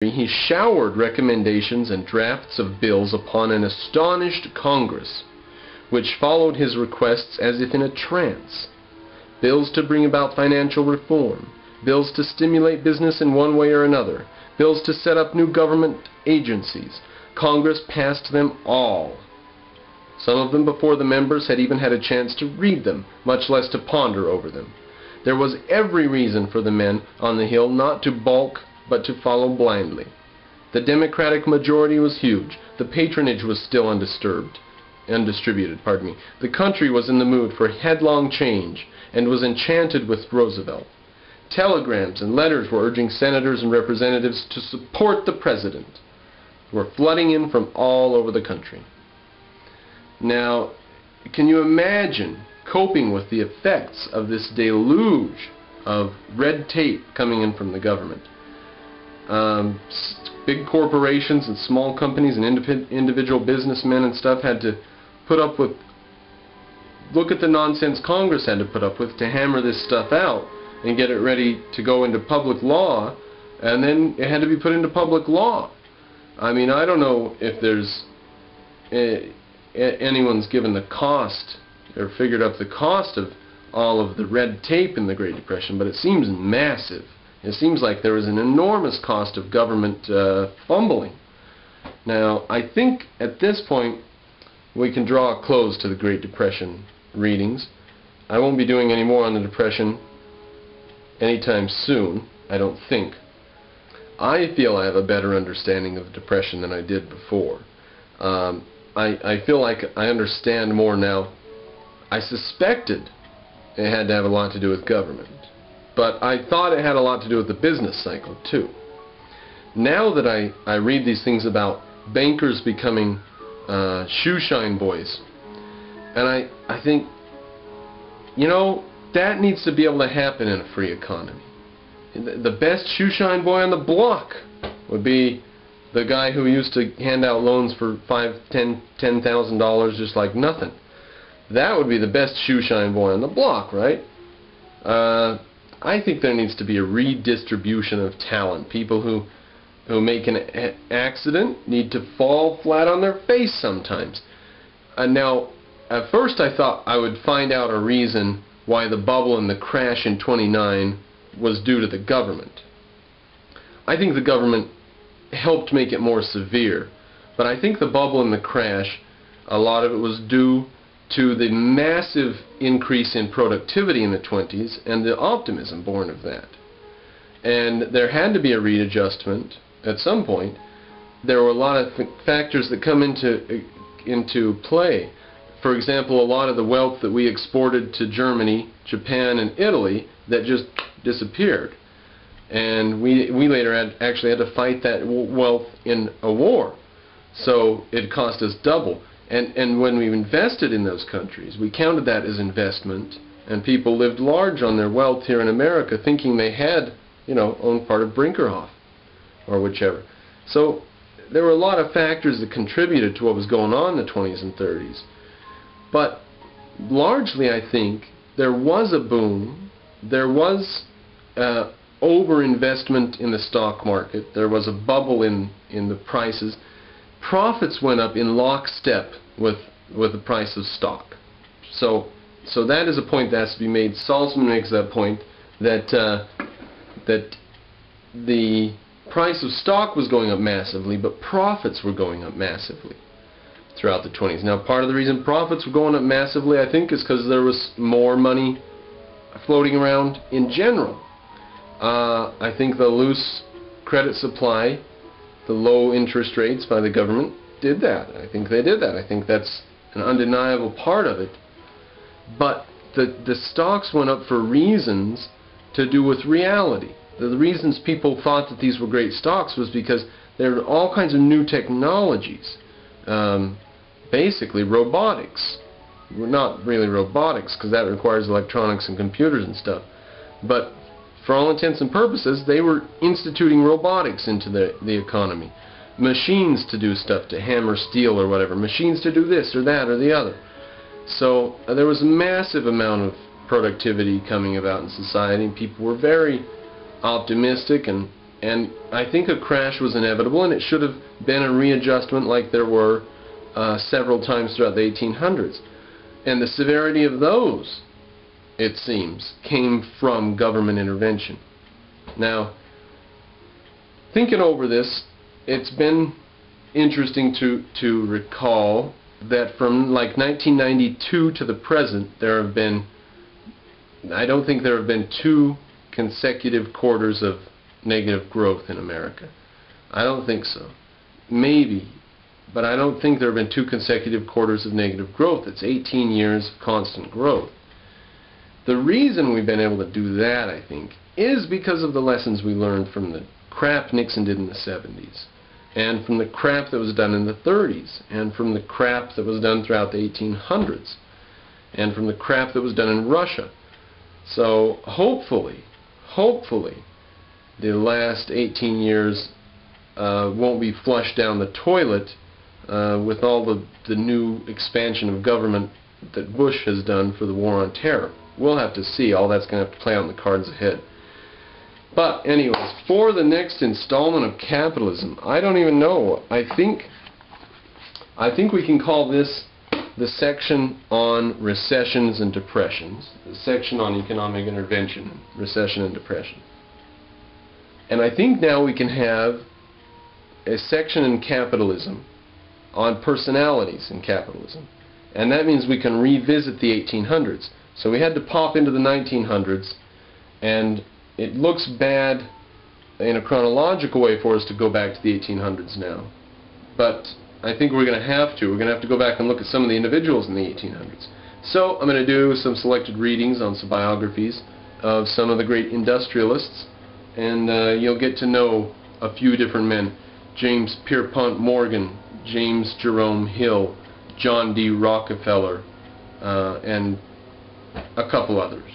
he showered recommendations and drafts of bills upon an astonished Congress, which followed his requests as if in a trance. Bills to bring about financial reform, bills to stimulate business in one way or another, bills to set up new government agencies. Congress passed them all. Some of them before the members had even had a chance to read them, much less to ponder over them. There was every reason for the men on the Hill not to balk, but to follow blindly. The Democratic majority was huge. The patronage was still undisturbed. Undistributed, pardon me. The country was in the mood for headlong change and was enchanted with Roosevelt. Telegrams and letters were urging senators and representatives to support the president. Were flooding in from all over the country. Now, can you imagine coping with the effects of this deluge of red tape coming in from the government? Big corporations and small companies and individual businessmen and stuff had to put up with, look at the nonsense Congress had to put up with to hammer this stuff out and get it ready to go into public law, and then it had to be put into public law. I mean, I don't know if there's anyone's given the cost or figured up the cost of all of the red tape in the Great Depression, but it seems massive. It seems like there was an enormous cost of government fumbling. Now, I think at this point we can draw a close to the Great Depression readings. I won't be doing any more on the Depression anytime soon, I don't think. I feel I have a better understanding of the Depression than I did before. I feel like I understand more now. I suspected it had to have a lot to do with government, but I thought it had a lot to do with the business cycle too. Now that I read these things about bankers becoming shoeshine boys, and I think, you know, that needs to be able to happen in a free economy. The best shoeshine boy on the block would be the guy who used to hand out loans for $10,000 just like nothing. That would be the best shoeshine boy on the block, right? I think there needs to be a redistribution of talent. People who make an accident need to fall flat on their face sometimes. Now, at first I thought I would find out a reason why the bubble and the crash in '29 was due to the government. I think the government helped make it more severe, but I think the bubble and the crash, a lot of it was due to the massive increase in productivity in the 20s and the optimism born of that. And there had to be a readjustment at some point. There were a lot of factors that come into play. For example, a lot of the wealth that we exported to Germany, Japan, and Italy that just disappeared. And we later actually had to fight that wealth in a war. So it cost us double. And when we invested in those countries, we counted that as investment, and people lived large on their wealth here in America thinking they had, you know, owned part of Brinkerhoff or whichever. So there were a lot of factors that contributed to what was going on in the 20s and 30s. But largely, I think, there was a boom. There was overinvestment in the stock market. There was a bubble in the prices. Profits went up in lockstep with the price of stock. So that is a point that has to be made. Salzman makes that point that that the price of stock was going up massively, but profits were going up massively throughout the 20s. Now, part of the reason profits were going up massively, I think, is because there was more money floating around in general. I think the loose credit supply, the low interest rates by the government did that. I think they did that. I think that's an undeniable part of it. But the stocks went up for reasons to do with reality. The reasons people thought that these were great stocks was because there were all kinds of new technologies. Basically robotics. Well, not really robotics, because that requires electronics and computers and stuff. But for all intents and purposes, they were instituting robotics into the economy. Machines to do stuff, to hammer steel or whatever. Machines to do this or that or the other. So there was a massive amount of productivity coming about in society, and people were very optimistic and And I think a crash was inevitable, and it should have been a readjustment like there were several times throughout the 1800s. And the severity of those, it seems, came from government intervention. Now, thinking over this, it's been interesting to recall that from like 1992 to the present, I don't think there have been 2 consecutive quarters of negative growth in America. I don't think so. Maybe, but I don't think there have been 2 consecutive quarters of negative growth. It's 18 years of constant growth. The reason we've been able to do that, I think, is because of the lessons we learned from the crap Nixon did in the 70s, and from the crap that was done in the 30s, and from the crap that was done throughout the 1800s, and from the crap that was done in Russia. So hopefully, the last 18 years won't be flushed down the toilet with all the new expansion of government that Bush has done for the war on terror. We'll have to see. All that's going to have to play out in the cards ahead. But anyways, for the next installment of Capitalism, I don't even know. I think we can call this the section on recessions and depressions, the section on economic intervention, recession and depression. And I think now we can have a section in Capitalism on personalities in capitalism. And that means we can revisit the 1800s. So we had to pop into the 1900s, and it looks bad in a chronological way for us to go back to the 1800s now. But I think we're going to have to. We're going to have to go back and look at some of the individuals in the 1800s. So I'm going to do some selected readings on some biographies of some of the great industrialists, and you'll get to know a few different men. James Pierpont Morgan, James Jerome Hill, John D. Rockefeller, and a couple others.